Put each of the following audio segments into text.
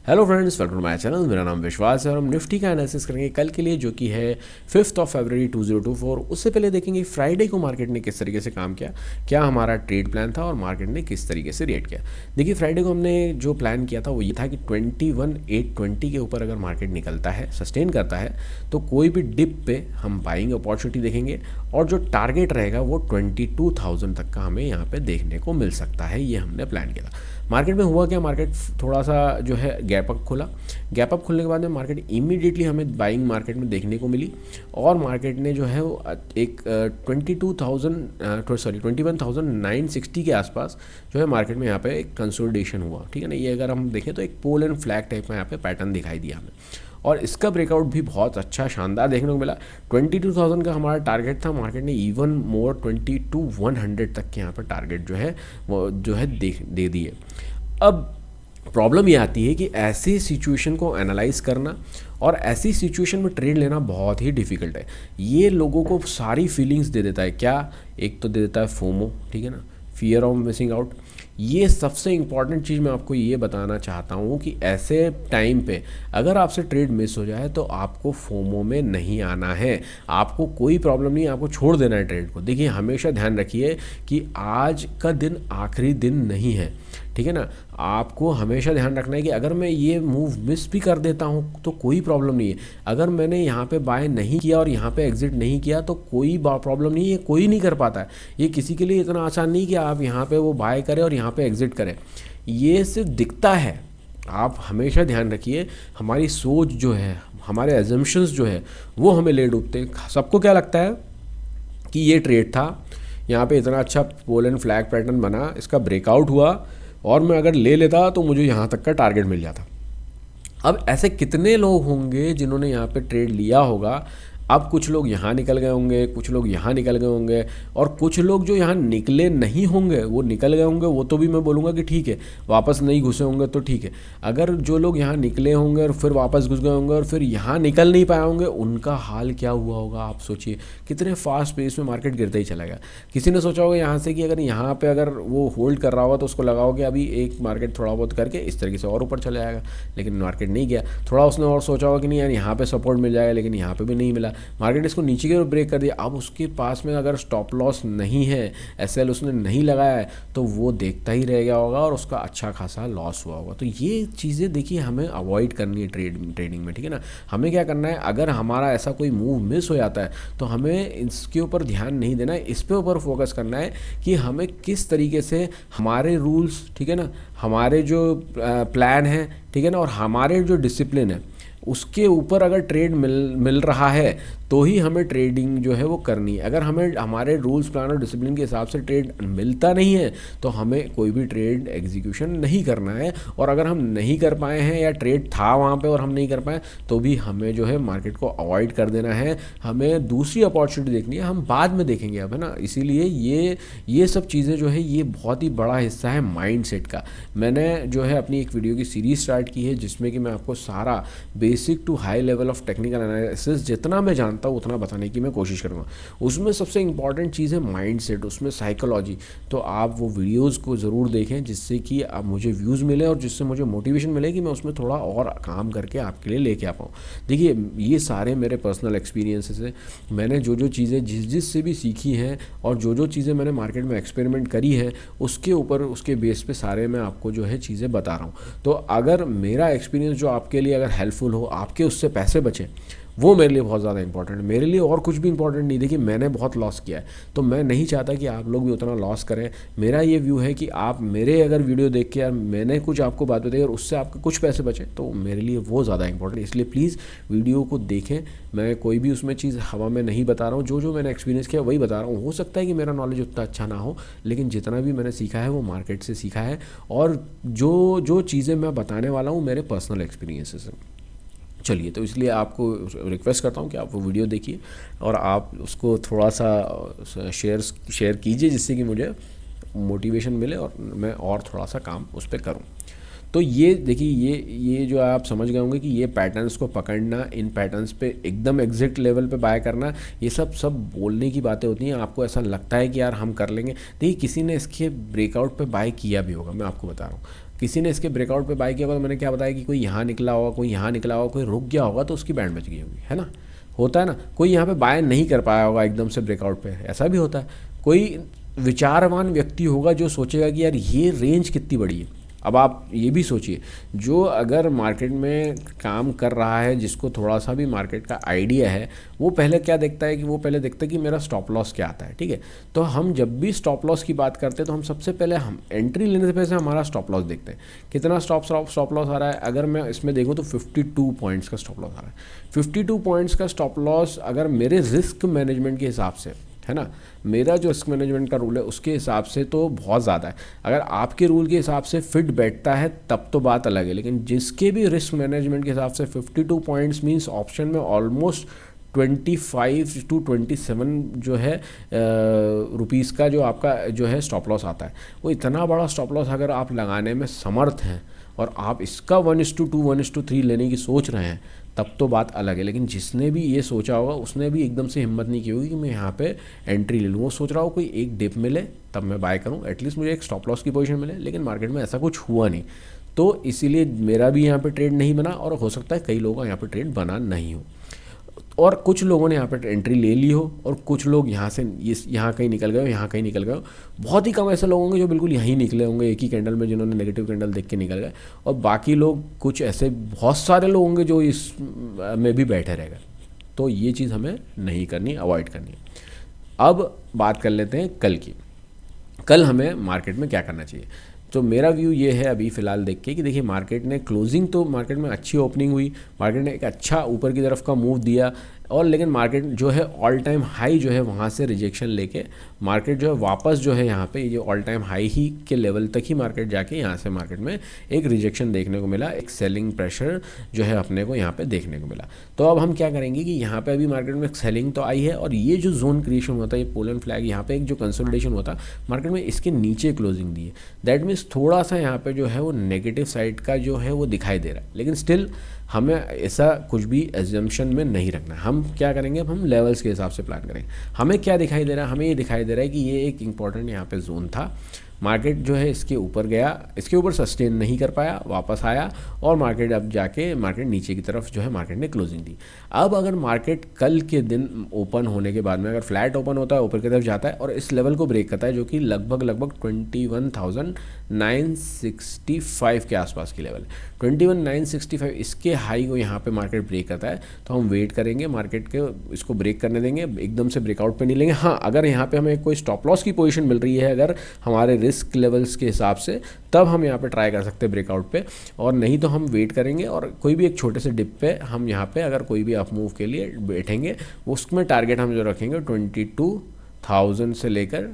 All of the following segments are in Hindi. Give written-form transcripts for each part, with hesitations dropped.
Hello friends, welcome to my channel. मेरा नाम विश्वास है और हम निफ्टी का एनालिसिस करेंगे कल के लिए, जो कि है 5 फरवरी 2024। उससे पहले देखेंगे फ्राइडे को मार्केट ने किस तरीके से काम किया, क्या हमारा ट्रेड प्लान था और मार्केट ने किस तरीके से रिएक्ट किया। देखिए, फ्राइडे को हमने जो प्लान किया था वो ये था कि 21,820 के ऊपर अगर मार्केट निकलता है, सस्टेन करता है, तो कोई भी डिप पे हम बाइंग अपॉर्चुनिटी देखेंगे और जो टारगेट रहेगा वो 22,000 तक का हमें यहाँ पे देखने को मिल सकता है। ये हमने प्लान किया था। मार्केट में हुआ क्या, मार्केट थोड़ा सा जो है गैप अप खुला। गैप अप खुलने के बाद में मार्केट इमीडिएटली हमें बाइंग मार्केट में देखने को मिली और मार्केट ने जो है वो एक 21,960 के आसपास जो है मार्केट में यहाँ पे एक कंसोलिडेशन हुआ। ठीक है ना, ये अगर हम देखें तो एक पोल एंड फ्लैग टाइप में यहाँ पे पैटर्न दिखाई दिया हमें और इसका ब्रेकआउट भी बहुत अच्छा शानदार देखने को मिला। 22,000 का हमारा टारगेट था, मार्केट ने इवन मोर 22,100 तक के यहाँ पर टारगेट जो है वो जो है दे दिए। अब प्रॉब्लम ये आती है कि ऐसी सिचुएशन को एनालाइज करना और ऐसी सिचुएशन में ट्रेड लेना बहुत ही डिफ़िकल्ट है। ये लोगों को सारी फीलिंग्स दे देता है। क्या, एक तो दे देता है फोमो, ठीक है ना, फियर ऑफ मिसिंग आउट। ये सबसे इम्पॉर्टेंट चीज़ मैं आपको ये बताना चाहता हूँ कि ऐसे टाइम पे अगर आपसे ट्रेड मिस हो जाए तो आपको फोमो में नहीं आना है। आपको कोई प्रॉब्लम नहीं है, आपको छोड़ देना है ट्रेड को। देखिए, हमेशा ध्यान रखिए कि आज का दिन आखिरी दिन नहीं है, ठीक है ना। आपको हमेशा ध्यान रखना है कि अगर मैं ये मूव मिस भी कर देता हूँ तो कोई प्रॉब्लम नहीं है। अगर मैंने यहाँ पे बाय नहीं किया और यहाँ पे एग्जिट नहीं किया तो कोई प्रॉब्लम नहीं है, कोई नहीं कर पाता है। ये किसी के लिए इतना आसान नहीं कि आप यहाँ पे वो बाय करें और यहाँ पे एग्जिट करें। ये सिर्फ दिखता है। आप हमेशा ध्यान रखिए, हमारी सोच जो है, हमारे एजम्पशंस जो है वो हमें ले डूबते हैं। सबको क्या लगता है कि ये ट्रेड था, यहाँ पे इतना अच्छा पोल एंड फ्लैग पैटर्न बना, इसका ब्रेकआउट हुआ और मैं अगर ले लेता तो मुझे यहाँ तक का टारगेट मिल जाता। अब ऐसे कितने लोग होंगे जिन्होंने यहाँ पे ट्रेड लिया होगा। अब कुछ लोग यहाँ निकल गए होंगे, कुछ लोग यहाँ निकल गए होंगे और कुछ लोग जो यहाँ निकले नहीं होंगे वो निकल गए होंगे। वो तो भी मैं बोलूँगा कि ठीक है, वापस नहीं घुसे होंगे तो ठीक है। अगर जो लोग यहाँ निकले होंगे और फिर वापस घुस गए होंगे और फिर यहाँ निकल नहीं पाए होंगे, उनका हाल क्या हुआ होगा। आप सोचिए, कितने फास्ट पेस में मार्केट गिरता ही चला गया। किसी ने सोचा होगा यहाँ से कि अगर यहाँ पर अगर वो होल्ड कर रहा होगा तो उसको लगा होगा कि अभी एक मार्केट थोड़ा बहुत करके इस तरीके से और ऊपर चले जाएगा, लेकिन मार्केट नहीं गया। थोड़ा उसने और सोचा होगा कि नहीं यार यहाँ पर सपोर्ट मिल जाएगा, लेकिन यहाँ पर भी नहीं मिला। मार्केट इसको नीचे की ओर ब्रेक कर दिया। अब उसके पास में अगर स्टॉप लॉस नहीं है, एसएल उसने नहीं लगाया है, तो वो देखता ही रह गया होगा और उसका अच्छा खासा लॉस हुआ होगा। तो ये चीज़ें देखिए हमें अवॉइड करनी है ट्रेडिंग में, ठीक है ना। हमें क्या करना है, अगर हमारा ऐसा कोई मूव मिस हो जाता है तो हमें इसके ऊपर ध्यान नहीं देना है, इस पे ऊपर फोकस करना है कि हमें किस तरीके से हमारे रूल्स, ठीक है ना, हमारे जो प्लान है, ठीक है ना, और हमारे जो डिसिप्लिन है उसके ऊपर अगर ट्रेड मिल रहा है तो ही हमें ट्रेडिंग जो है वो करनी है। अगर हमें हमारे रूल्स, प्लान और डिसिप्लिन के हिसाब से ट्रेड मिलता नहीं है तो हमें कोई भी ट्रेड एग्जीक्यूशन नहीं करना है। और अगर हम नहीं कर पाए हैं या ट्रेड था वहाँ पे और हम नहीं कर पाए तो भी हमें जो है मार्केट को अवॉइड कर देना है। हमें दूसरी अपॉर्चुनिटी देखनी है, हम बाद में देखेंगे अब, है ना। इसीलिए ये सब चीज़ें जो है ये बहुत ही बड़ा हिस्सा है माइंड सेट का। मैंने जो है अपनी एक वीडियो की सीरीज़ स्टार्ट की है जिसमें कि मैं आपको सारा basic to high level of technical analysis जितना मैं जानता हूँ उतना बताने की मैं कोशिश करूँगा। उसमें सबसे इंपॉर्टेंट चीज़ है माइंड सेट, उसमें साइकोलॉजी। तो आप वो वीडियोज़ को ज़रूर देखें जिससे कि आप मुझे व्यूज़ मिले और जिससे मुझे मोटिवेशन मिले कि मैं उसमें थोड़ा और काम करके आपके लिए लेके आ पाऊँ। देखिए, ये सारे मेरे पर्सनल एक्सपीरियंसेस हैं। मैंने जो चीज़ें जिस से भी सीखी हैं और जो चीज़ें मैंने मार्केट में एक्सपेरिमेंट करी है उसके ऊपर, उसके बेस पे सारे मैं आपको जो है चीज़ें बता रहा हूँ। तो अगर मेरा एक्सपीरियंस जो आपके लिए अगर हेल्पफुल हो, आपके उससे पैसे बचे, वो मेरे लिए बहुत ज़्यादा इंपॉर्टेंट है। मेरे लिए और कुछ भी इंपॉर्टेंट नहीं। देखिए, मैंने बहुत लॉस किया है तो मैं नहीं चाहता कि आप लोग भी उतना लॉस करें। मेरा ये व्यू है कि आप मेरे अगर वीडियो देख के यार मैंने कुछ आपको बात बताई और उससे आपके कुछ पैसे बचे तो मेरे लिए वो ज़्यादा इंपॉर्टेंट है। इसलिए प्लीज़ वीडियो को देखें। मैं कोई भी उसमें चीज़ हवा में नहीं बता रहा हूँ, जो मैंने एक्सपीरियंस किया वही बता रहा हूँ। हो सकता है कि मेरा नॉलेज उतना अच्छा ना हो, लेकिन जितना भी मैंने सीखा है वो मार्केट से सीखा है और जो चीज़ें मैं बताने वाला हूँ मेरे पर्सनल एक्सपीरियंसेस हैं। चलिए, तो इसलिए आपको रिक्वेस्ट करता हूँ कि आप वो वीडियो देखिए और आप उसको थोड़ा सा शेयर कीजिए जिससे कि मुझे मोटिवेशन मिले और मैं और थोड़ा सा काम उस पर करूँ। तो ये देखिए, ये जो आप समझ गए होंगे कि ये पैटर्न्स को पकड़ना, इन पैटर्न्स पे एकदम एग्जैक्ट लेवल पे बाय करना, ये सब बोलने की बातें होती हैं। आपको ऐसा लगता है कि यार हम कर लेंगे। देखिए, किसी ने इसके ब्रेकआउट पे बाय किया भी होगा, मैं आपको बता रहा हूँ। किसी ने इसके ब्रेकआउट पे बाय किया होगा तो मैंने क्या बताया कि कोई यहाँ निकला होगा, कोई यहाँ निकला होगा, कोई रुक गया होगा तो उसकी बैंड बच गई होगी, है ना। होता है ना, कोई यहाँ पे बाय नहीं कर पाया होगा एकदम से ब्रेकआउट पे, ऐसा भी होता है। कोई विचारवान व्यक्ति होगा जो सोचेगा कि यार ये रेंज कितनी बड़ी है। अब आप ये भी सोचिए, जो अगर मार्केट में काम कर रहा है, जिसको थोड़ा सा भी मार्केट का आइडिया है, वो पहले क्या देखता है कि वो पहले देखता है कि मेरा स्टॉप लॉस क्या आता है, ठीक है। तो हम जब भी स्टॉप लॉस की बात करते हैं तो हम सबसे पहले हम एंट्री लेने से पहले हमारा स्टॉप लॉस देखते हैं, कितना स्टॉप लॉस आ रहा है। अगर मैं इसमें देखूँ तो 52 पॉइंट्स का स्टॉप लॉस आ रहा है। 52 पॉइंट्स का स्टॉप लॉस अगर मेरे रिस्क मैनेजमेंट के हिसाब से, है ना, मेरा जो रिस्क मैनेजमेंट का रूल है उसके हिसाब से तो बहुत ज़्यादा है। अगर आपके रूल के हिसाब से फिट बैठता है तब तो बात अलग है, लेकिन जिसके भी रिस्क मैनेजमेंट के हिसाब से 52 पॉइंट्स मींस ऑप्शन में ऑलमोस्ट 25 to 27 जो है रुपीज़ का जो आपका जो है स्टॉप लॉस आता है। वो इतना बड़ा स्टॉप लॉस अगर आप लगाने में समर्थ हैं और आप इसका 1:2 1:3 लेने की सोच रहे हैं तब तो बात अलग है। लेकिन जिसने भी ये सोचा होगा उसने भी एकदम से हिम्मत नहीं की होगी कि मैं यहाँ पे एंट्री ले लूँ। वो सोच रहा हो कोई एक डिप मिले तब मैं बाय करूँ, एटलीस्ट मुझे एक स्टॉप लॉस की पोजीशन मिले, लेकिन मार्केट में ऐसा कुछ हुआ नहीं। तो इसीलिए मेरा भी यहाँ पे ट्रेड नहीं बना और हो सकता है कई लोगों का यहाँ पे ट्रेड बना नहीं हो। और कुछ लोगों ने यहाँ पे एंट्री ले ली हो और कुछ लोग यहाँ से यहाँ कहीं निकल गए हो, यहाँ कहीं निकल गए हो। बहुत ही कम ऐसे लोग होंगे जो बिल्कुल यहीं निकले होंगे एक ही कैंडल में, जिन्होंने नेगेटिव कैंडल देख के निकल गए, और बाकी लोग कुछ ऐसे बहुत सारे लोग होंगे जो इस में भी बैठे रह गए। तो ये चीज़ हमें नहीं करनी, अवॉइड करनी है। अब बात कर लेते हैं कल की। कल हमें मार्केट में क्या करना चाहिए। तो मेरा व्यू ये है अभी फ़िलहाल देख के कि देखिए मार्केट ने क्लोजिंग तो मार्केट में अच्छी ओपनिंग हुई, मार्केट ने एक अच्छा ऊपर की तरफ का मूव दिया, और लेकिन मार्केट जो है ऑल टाइम हाई जो है वहाँ से रिजेक्शन लेके मार्केट जो है वापस जो है यहाँ पे ये ऑल टाइम हाई ही के लेवल तक ही मार्केट जाके यहाँ से मार्केट में एक रिजेक्शन देखने को मिला, एक सेलिंग प्रेशर जो है अपने को यहाँ पे देखने को मिला। तो अब हम क्या करेंगे कि यहाँ पे अभी मार्केट में सेलिंग तो आई है और ये जो जोन क्रिएशन होता है, ये पोल एंड फ्लैग यहाँ पे एक जो कंसोलिडेशन होता है मार्केट में, इसके नीचे क्लोजिंग दी है। दैट मीन्स थोड़ा सा यहाँ पे जो है वो नेगेटिव साइड का जो है वो दिखाई दे रहा है, लेकिन स्टिल हमें ऐसा कुछ भी एजम्पशन में नहीं रखना है। हम क्या करेंगे, अब हम लेवल्स के हिसाब से प्लान करेंगे। हमें क्या दिखाई दे रहा है, हमें ये दिखाई दे रहा है कि ये एक इंपॉर्टेंट यहाँ पे जोन था, मार्केट जो है इसके ऊपर गया, इसके ऊपर सस्टेन नहीं कर पाया, वापस आया और मार्केट अब जाके मार्केट नीचे की तरफ जो है मार्केट ने क्लोजिंग दी। अब अगर मार्केट कल के दिन ओपन होने के बाद में अगर फ्लैट ओपन होता है, ऊपर की तरफ जाता है और इस लेवल को ब्रेक करता है जो कि लगभग 21,965 के आसपास की लेवल है, 21,965, इसके हाई को यहाँ पे मार्केट ब्रेक करता है तो हम वेट करेंगे, मार्केट के इसको ब्रेक करने देंगे, एकदम से ब्रेकआउट पे नहीं लेंगे। हाँ, अगर यहाँ पे हमें कोई स्टॉप लॉस की पोजीशन मिल रही है अगर हमारे रिस्क लेवल्स के हिसाब से, तब हम यहाँ पे ट्राई कर सकते हैं ब्रेकआउट पे, और नहीं तो हम वेट करेंगे और कोई भी एक छोटे से डिप पे हम यहाँ पे अगर कोई भी अप मूव के लिए बैठेंगे, उसमें टारगेट हम जो रखेंगे 22,000 से लेकर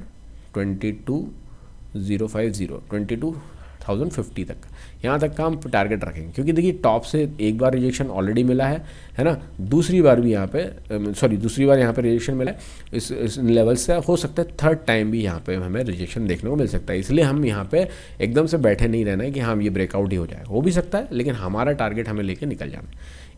22,050 तक, यहाँ तक का हम टारगेट रखेंगे। क्योंकि देखिए टॉप से एक बार रिजेक्शन ऑलरेडी मिला है ना, दूसरी बार भी यहाँ पे दूसरी बार यहाँ पे रिजेक्शन मिला है इस लेवल से, हो सकता है थर्ड टाइम भी यहाँ पे हमें रिजेक्शन देखने को मिल सकता है। इसलिए हम यहाँ पे एकदम से बैठे नहीं रहना है कि हाँ ये ब्रेकआउट ही हो जाए, हो भी सकता है, लेकिन हमारा टारगेट हमें लेके निकल जाना है।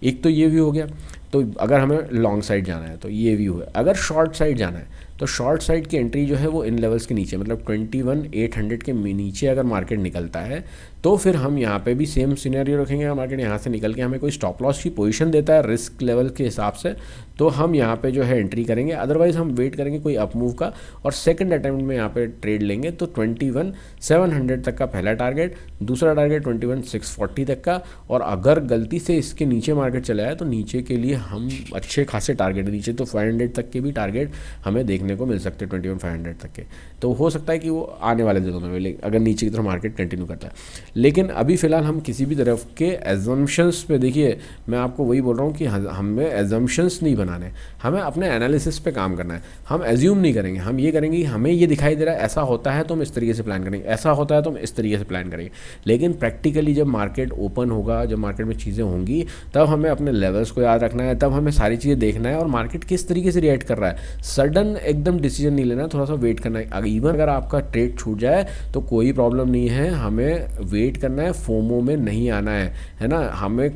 एक तो ये व्यू हो गया। तो अगर हमें लॉन्ग साइड जाना है तो ये व्यू है। अगर शॉर्ट साइड जाना है तो शॉर्ट साइड की एंट्री जो है वो इन लेवल्स के नीचे, मतलब 21,800 के नीचे अगर मार्केट निकलता है तो फिर हम यहाँ पे भी सेम सिनेरियो रखेंगे। अगर मार्केट यहाँ से निकल के हमें कोई स्टॉप लॉस की पोजीशन देता है रिस्क लेवल के हिसाब से तो हम यहाँ पे जो है एंट्री करेंगे, अदरवाइज़ हम वेट करेंगे कोई अप मूव का और सेकंड अटेम्प्ट में यहाँ पे ट्रेड लेंगे। तो 21,700 तक का पहला टारगेट, दूसरा टारगेट 21,640 तक का, और अगर गलती से इसके नीचे मार्केट चला है तो नीचे के लिए हम अच्छे खासे टारगेट, नीचे तो 500 तक के भी टारगेट हमें देखने को मिल सकते हैं, 21,500 तक के। तो हो सकता है कि वो आने वाले दिनों में मिले अगर नीचे की तरफ मार्केट कंटिन्यू करता है। लेकिन अभी फ़िलहाल हम किसी भी तरफ के एजम्पशंस पे, देखिए मैं आपको वही बोल रहा हूँ कि हमें एजम्पशंस नहीं बनाने, हमें अपने एनालिसिस पे काम करना है। हम एज्यूम नहीं करेंगे, हम ये करेंगे कि हमें ये दिखाई दे रहा है ऐसा होता है तो हम इस तरीके से प्लान करेंगे, ऐसा होता है तो हम इस तरीके से प्लान करेंगे। लेकिन प्रैक्टिकली जब मार्केट ओपन होगा, जब मार्केट में चीज़ें होंगी, तब हमें अपने लेवल्स को याद रखना है, तब हमें सारी चीज़ें देखना है और मार्केट किस तरीके से रिएक्ट कर रहा है। सडन एकदम डिसीजन नहीं लेना, थोड़ा सा वेट करना है। इवन अगर आपका ट्रेड छूट जाए तो कोई प्रॉब्लम नहीं है, हमें वेट करना है, फोमो में नहीं आना है ना। हमें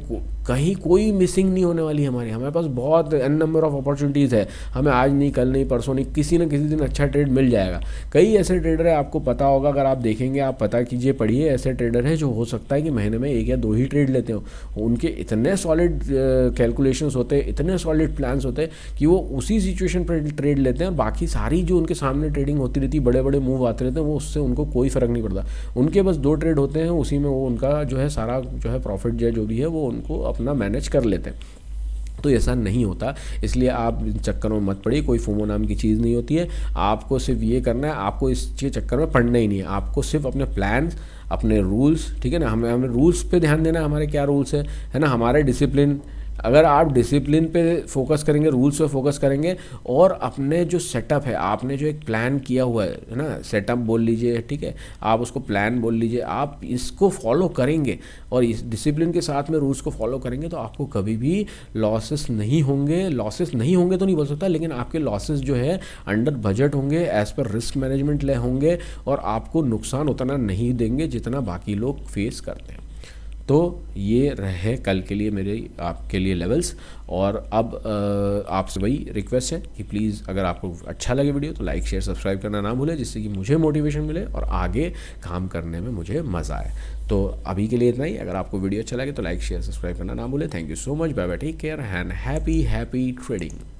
कहीं कोई मिसिंग नहीं होने वाली हमारे पास बहुत एन नंबर ऑफ अपॉर्चुनिटीज़ है। हमें आज नहीं, कल नहीं, परसों नहीं, किसी न किसी दिन अच्छा ट्रेड मिल जाएगा। कई ऐसे ट्रेडर है, आपको पता होगा, अगर आप देखेंगे, आप पता कीजिए, पढ़िए, ऐसे ट्रेडर हैं जो हो सकता है कि महीने में 1 या 2 ही ट्रेड लेते हो। उनके इतने सॉलिड कैलकुलेशंस होते हैं, इतने सॉलिड प्लान्स होते हैं कि वो उसी सिचुएशन पर ट्रेड लेते हैं, और बाकी सारी जो उनके सामने ट्रेडिंग होती रहती है, बड़े बड़े मूव आते रहते हैं, वो उससे उनको कोई फ़र्क नहीं पड़ता। उनके बस 2 ट्रेड होते हैं, उसी में वो उनका जो है सारा जो है प्रॉफिट जो भी है वो उनको अपना मैनेज कर लेते हैं। तो ऐसा नहीं होता, इसलिए आप इन चक्करों में मत पड़िए। कोई फोमो नाम की चीज़ नहीं होती है। आपको सिर्फ ये करना है, आपको इसके चक्कर में पड़ना ही नहीं है। आपको सिर्फ अपने प्लान्स, अपने रूल्स, ठीक है ना, हमें रूल्स पे ध्यान देना है। हमारे क्या रूल्स है ना, हमारे डिसिप्लिन। अगर आप डिसिप्लिन पे फोकस करेंगे, रूल्स पे फोकस करेंगे, और अपने जो सेटअप है, आपने जो एक प्लान किया हुआ है ना, सेटअप बोल लीजिए, ठीक है, आप उसको प्लान बोल लीजिए, आप इसको फॉलो करेंगे और इस डिसिप्लिन के साथ में रूल्स को फॉलो करेंगे, तो आपको कभी भी लॉसेस नहीं होंगे। लॉसेस नहीं होंगे तो नहीं बोल सकता, लेकिन आपके लॉसेस जो है अंडर बजट होंगे, एज पर रिस्क मैनेजमेंट ले होंगे, और आपको नुकसान उतना नहीं देंगे जितना बाकी लोग फेस करते हैं। तो ये रहे कल के लिए मेरे आपके लिए लेवल्स। और अब आपसे वही रिक्वेस्ट है कि प्लीज़, अगर आपको अच्छा लगे वीडियो तो लाइक, शेयर, सब्सक्राइब करना ना भूलें, जिससे कि मुझे मोटिवेशन मिले और आगे काम करने में मुझे मज़ा आए। तो अभी के लिए इतना ही। अगर आपको वीडियो अच्छा लगे तो लाइक, शेयर, सब्सक्राइब करना ना भूलें। Thank you so much, bye bye, take care and happy trading.